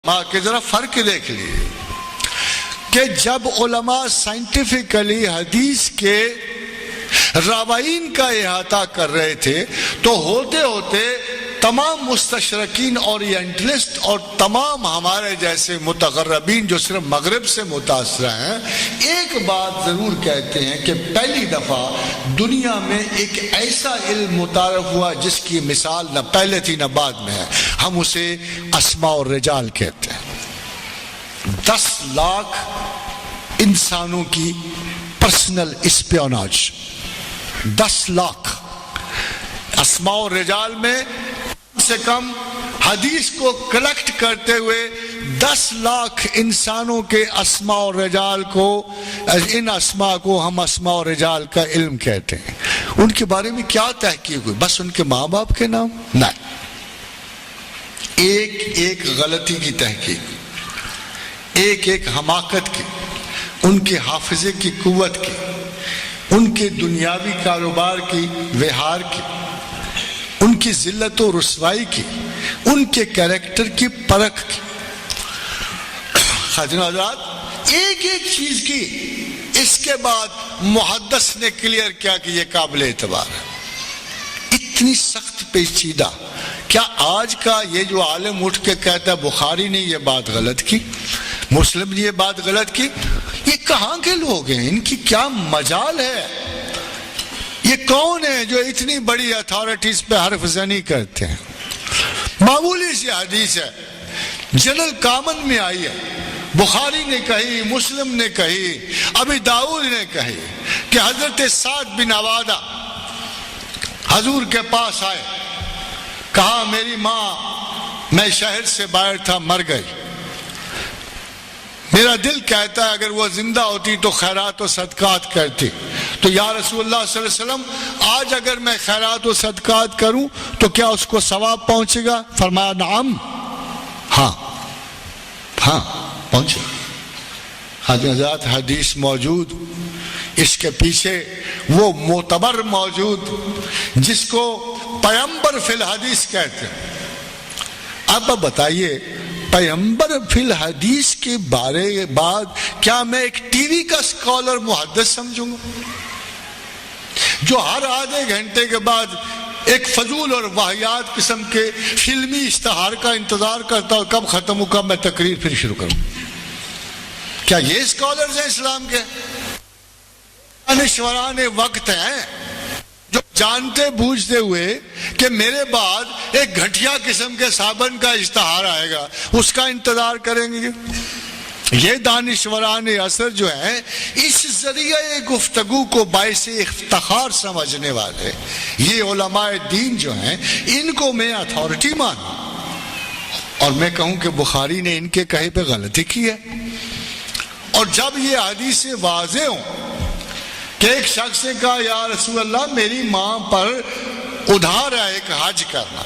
کہ ذرا فرق دیکھ لیے کہ جب علماء سائنٹیفکلی حدیث کے راوین کا احاطہ کر رہے تھے تو ہوتے ہوتے تمام مستشرقین اورینٹلسٹ اور تمام ہمارے جیسے متغربین جو صرف مغرب سے متاثر ہیں ایک بات ضرور کہتے ہیں کہ پہلی دفعہ دنیا میں ایک ایسا علم متعارف ہوا جس کی مثال نہ پہلے تھی نہ بعد میں ہے. ہم اسے اسماء الرجال کہتے ہیں. 10 لاکھ انسانوں کی پرسنل اسپیوناج. 10 لاکھ اسماء الرجال میں کم سے کم حدیث کو کلیکٹ کرتے ہوئے 10 لاکھ انسانوں کے اسماء الرجال کو، ان اسماء کو ہم اسماء الرجال کا علم کہتے ہیں. ان کے بارے میں کیا تحقیق ہوئی؟ بس ان کے ماں باپ کے نام؟ نہیں، ایک ایک غلطی کی تحقیق، ایک ایک حماقت کی، ان کے حافظے کی قوت کی، ان کے دنیاوی کاروبار کی وہار کی، ان کی ذلت و رسوائی کی، ان کے کریکٹر کی پرکھ کی. خاتون حضرات، ایک ایک چیز کی. اس کے بعد محدث نے کلیئر کیا کہ یہ قابل اعتبار ہے. اتنی سخت پیچیدہ. کیا آج کا یہ جو عالم اٹھ کے کہتا ہے بخاری نے یہ بات غلط کی، مسلم نے یہ بات غلط کی، یہ کہاں کے لوگ ہیں؟ ان کی کیا مجال ہے؟ یہ کون ہے جو اتنی بڑی اتھارٹیز پہ حرف زنی کرتے ہیں؟ معمولی سی حدیث ہے، جنرل کامن میں آئی ہے. بخاری نے کہی، مسلم نے کہی، ابی داؤد نے کہی کہ حضرت سعد بن عبادہ حضور کے پاس آئے، کہا میری ماں، میں شہر سے باہر تھا، مر گئی. میرا دل کہتا ہے اگر وہ زندہ ہوتی تو خیرات و صدقات کرتی. تو یا رسول اللہ صلی اللہ علیہ وسلم، آج اگر میں خیرات و صدقات کروں تو کیا اس کو ثواب پہنچے گا؟ فرمایا نعم، ہاں پہنچے. حضرات حدیث موجود، اس کے پیچھے وہ معتبر موجود جس کو پیغمبر فی الحدیث کہتے ہیں. اب بتائیے، پیغمبر فی الحدیث کے بارے بعد کیا میں ایک ٹی وی کا اسکالر محدث سمجھوں گا جو ہر آدھے گھنٹے کے بعد ایک فضول اور واہیات قسم کے فلمی اشتہار کا انتظار کرتا ہوں کب ختم ہو، کب میں تقریر پھر شروع کروں؟ کیا یہ اسکالرز ہیں اسلام کے؟ دانشوران وقت ہیں جو جانتے بوجھتے ہوئے کہ میرے بعد ایک گھٹیا قسم کے صابن کا اشتہار آئے گا، اس کا انتظار کریں گے. یہ دانشوران اثر جو ہیں، اس ذریعے گفتگو کو باعث افتخار سمجھنے والے یہ علماء دین جو ہیں، ان کو میں اتھارٹی مانوں اور میں کہوں کہ بخاری نے ان کے کہے پہ غلطی کی ہے. اور جب یہ حدیثیں واضح ہوں کہ ایک شخص نے کہا یا رسول اللہ میری ماں پر ادھار ہے ایک حج کرنا،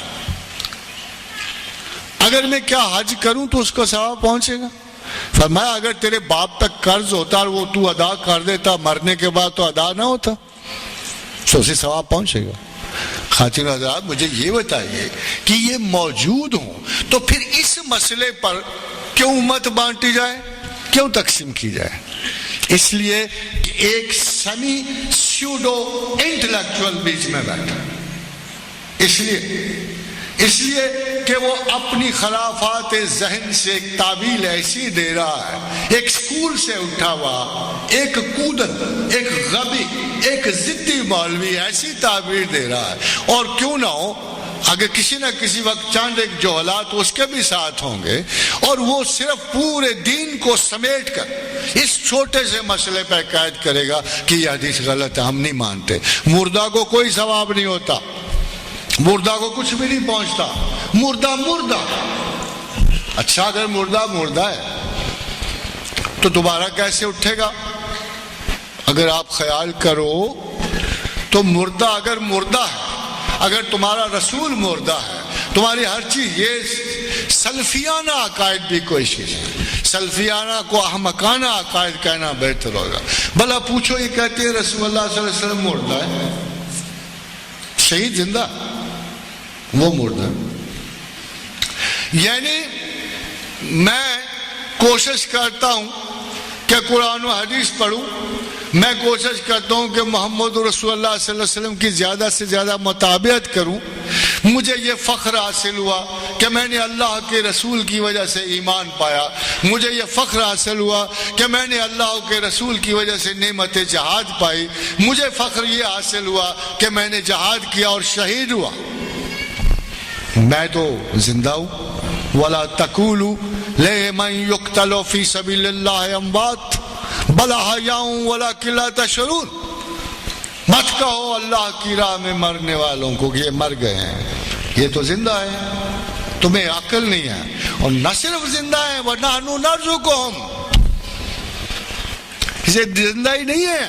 اگر میں کیا حج کروں تو اس کو ثواب پہنچے گا؟ فرمایا اگر تیرے باپ تک قرض ہوتا اور وہ تو ادا کر دیتا، مرنے کے بعد تو ادا نہ ہوتا، تو اسے ثواب پہنچے گا. خاتون حضرات، مجھے یہ بتائیے کہ یہ موجود ہوں تو پھر اس مسئلے پر کیوں امت بانٹی جائے، کیوں تقسیم کی جائے؟ اس لیے کہ ایک سیمی سیوڈو انٹلیکچوئل بیچ میں بیٹھا، اس لیے کہ وہ اپنی خرافات ذہن سے ایک تعبیل ایسی دے رہا ہے، ایک سکول سے اٹھا ہوا ایک کودن، ایک غبی، ایک ضدی مولوی ایسی تعبیر دے رہا ہے. اور کیوں نہ ہو، اگر کسی نہ کسی وقت چاند ایک جوہلات اس کے بھی ساتھ ہوں گے، اور وہ صرف پورے دین کو سمیٹ کر اس چھوٹے سے مسئلے پر قید کرے گا کہ یہ حدیث غلط ہے، ہم نہیں مانتے. مردہ کو کوئی ثواب نہیں ہوتا، مردہ کو کچھ بھی نہیں پہنچتا، مردہ. اچھا اگر مردہ ہے تو دوبارہ کیسے اٹھے گا؟ اگر آپ خیال کرو تو مردہ اگر مردہ ہے، اگر تمہارا رسول مردہ ہے، تمہاری ہر چیز، یہ سلفیانہ عقائد بھی کوئی چیز ہے. سلفیانہ کو احمقانہ عقائد کہنا بہتر ہوگا. بھلا پوچھو، یہ کہتے ہیں رسول اللہ صلی اللہ علیہ وسلم مردہ ہے، شہید زندہ، وہ مردہ. یعنی میں کوشش کرتا ہوں کہ قرآن و حدیث پڑھوں، میں کوشش کرتا ہوں کہ محمد رسول اللہ صلی اللہ علیہ وسلم کی زیادہ سے زیادہ مطابقت کروں۔ مجھے یہ فخر حاصل ہوا کہ میں نے اللہ کے رسول کی وجہ سے ایمان پایا، مجھے یہ فخر حاصل ہوا کہ میں نے اللہ کے رسول کی وجہ سے نعمت جہاد پائی، مجھے فخر یہ حاصل ہوا کہ میں نے جہاد کیا اور شہید ہوا۔ میں تو زندہ ہوں۔ وَلَا تَقُولُوا لِمَن يُقْتَلُ فِي سَبِيلِ اللَّهِ أَمْوَاتٌ بَلْ أَحْيَاءٌ وَلَكِنْ لَا تَشْعُرُونَ۔ مت کہو اللہ کی راہ میں مرنے والوں کو کہ یہ مر گئے ہیں، یہ تو زندہ ہے، تمہیں عقل نہیں ہے۔ اور نہ صرف زندہ ہیں، وَنَحْنُ نَرْزُقُهُمْ، یہ زندہ ہی نہیں ہے،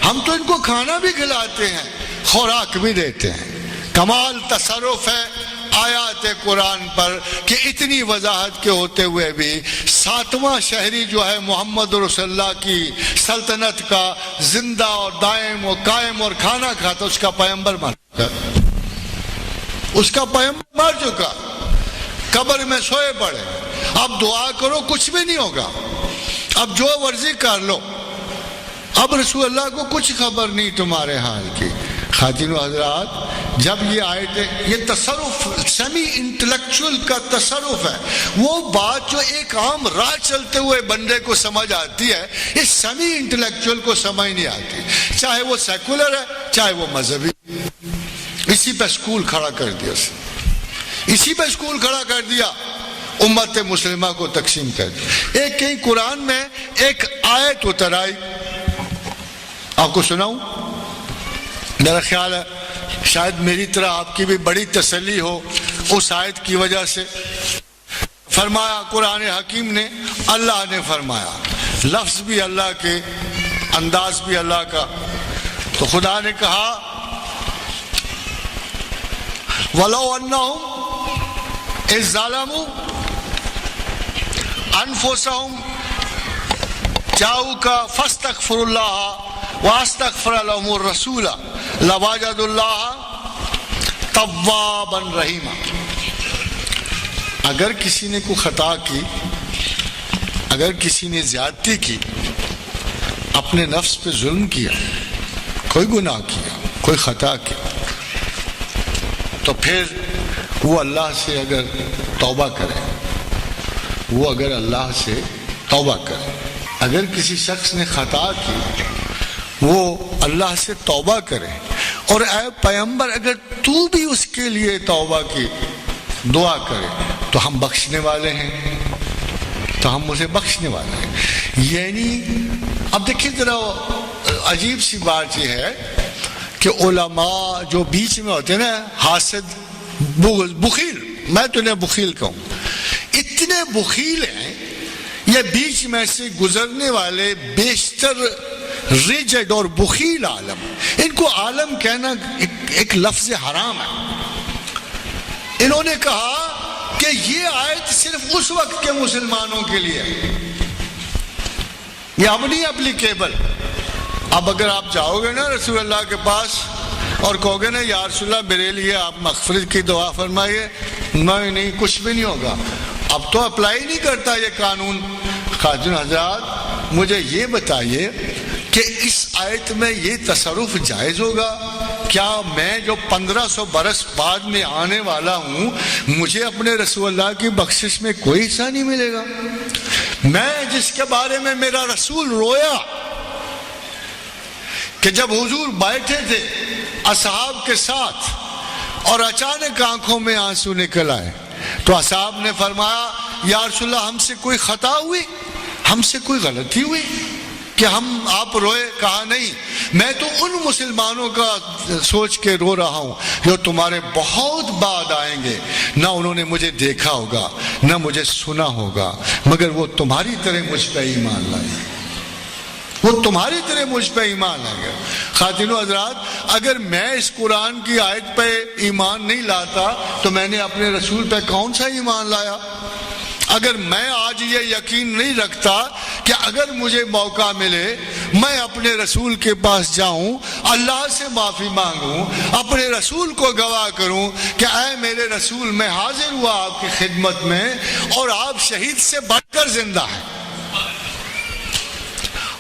ہم تو ان کو کھانا بھی کھلاتے ہیں، خوراک بھی دیتے ہیں۔ کمال تصرف ہے آیات قرآن پر کہ اتنی وضاحت کے ہوتے ہوئے بھی ساتواں شہری جو ہے محمد رسول اللہ کی سلطنت کا زندہ اور دائم و قائم اور کھانا کھاتا، اس کا پیغمبر مر چکا، اس کا پیغمبر مر چکا، قبر میں سوئے پڑے۔ اب دعا کرو کچھ بھی نہیں ہوگا، اب جو ورزی کر لو، اب رسول اللہ کو کچھ خبر نہیں تمہارے حال کی۔ خاتین و حضرات، جب یہ آیتیں، یہ تصرف سیمی انٹلیکچول کا تصرف ہے، وہ بات جو ایک عام راہ چلتے ہوئے بندے کو سمجھ آتی ہے، اس سیمی انٹلیکچول کو سمجھ نہیں آتی، چاہے وہ سیکولر ہے چاہے وہ مذہبی۔ اسی پہ سکول کھڑا کر دیا، اسی پہ سکول کھڑا کر دیا، امت مسلمہ کو تقسیم کر دیا۔ ایک کہیں قرآن میں ایک آیت اتر آئی، آپ کو سناؤں؟ میرا خیال ہے شاید میری طرح آپ کی بھی بڑی تسلی ہو اس آیت کی وجہ سے۔ فرمایا قرآن حکیم نے، اللہ نے فرمایا، لفظ بھی اللہ کے، انداز بھی اللہ کا۔ تو خدا نے کہا وَلَوْ أَنَّهُمْ إِذْ ظَلَمُوا أَنفُسَهُمْ جَاءُوكَ فَاسْتَغْفِرُوا اللَّهَ وَاسْتَغْفَرَ لَهُمُ الرَّسُولَ لَوَجَدُوا اللَّهَ تَوَّابًا رَحِيمًا۔ اگر کسی نے کوئی خطا کی، اگر کسی نے زیادتی کی، اپنے نفس پہ ظلم کیا، کوئی گناہ کیا، کوئی خطا کی، تو پھر وہ اللہ سے اگر توبہ کرے، وہ اگر اللہ سے توبہ کرے، اگر کسی شخص نے خطا کی وہ اللہ سے توبہ کرے، اور اے پیغمبر اگر تو بھی اس کے لیے توبہ کی دعا کرے تو ہم بخشنے والے ہیں، تو ہم اسے بخشنے والے ہیں۔ یعنی اب دیکھیں ذرا عجیب سی بات یہ ہے کہ علماء جو بیچ میں ہوتے ہیں نا، حاسد، بخیل، میں تو انہیں بخیل کہوں، اتنے بخیل ہیں، یہ بیچ میں سے گزرنے والے بیشتر ریجڈ اور بخیل عالم، ان کو عالم کہنا ایک لفظ حرام ہے۔ انہوں نے کہا کہ یہ آیت صرف اس وقت کے مسلمانوں کے لیے، یہ اب نہیں اپلیکیبل۔ اب اگر آپ جاؤ گے نا رسول اللہ کے پاس اور کہو گے نا یا رسول اللہ میرے لیے آپ مغفرت کی دعا فرمائیے، نہیں کچھ بھی نہیں ہوگا، اب تو اپلائی نہیں کرتا یہ قانون۔ خاتون حضرات مجھے یہ بتائیے کہ اس آیت میں یہ تصرف جائز ہوگا؟ کیا میں جو 1500 برس بعد میں آنے والا ہوں، مجھے اپنے رسول اللہ کی بخشش میں کوئی حصہ نہیں ملے گا؟ میں جس کے بارے میں میرا رسول رویا کہ جب حضور بیٹھے تھے اصحاب کے ساتھ اور اچانک آنکھوں میں آنسو نکل آئے، تو اصحاب نے فرمایا یا رسول اللہ ہم سے کوئی خطا ہوئی، ہم سے کوئی غلطی ہوئی کہ ہم آپ روئے؟ کہا نہیں، میں تو ان مسلمانوں کا سوچ کے رو رہا ہوں جو تمہارے بہت بعد آئیں گے، نہ انہوں نے مجھے دیکھا ہوگا نہ مجھے سنا ہوگا، مگر وہ تمہاری طرح مجھ پہ ایمان لائیں گے، وہ تمہاری طرح مجھ پہ ایمان لائیں گے۔ خاتون و حضرات، اگر میں اس قرآن کی آیت پہ ایمان نہیں لاتا تو میں نے اپنے رسول پہ کون سا ایمان لایا؟ اگر میں آج یہ یقین نہیں رکھتا کہ اگر مجھے موقع ملے میں اپنے رسول کے پاس جاؤں، اللہ سے معافی مانگوں، اپنے رسول کو گواہ کروں کہ اے میرے رسول میں حاضر ہوا آپ کی خدمت میں اور آپ شہید سے بڑھ کر زندہ ہیں،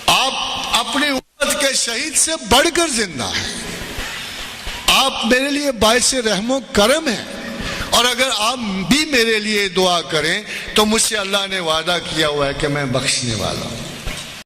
آپ اپنی امت کے شہید سے بڑھ کر زندہ ہیں، آپ میرے لیے باعث رحم و کرم ہیں، اور اگر آپ بھی میرے لیے دعا کریں تو مجھ سے اللہ نے وعدہ کیا ہوا ہے کہ میں بخشنے والا ہوں۔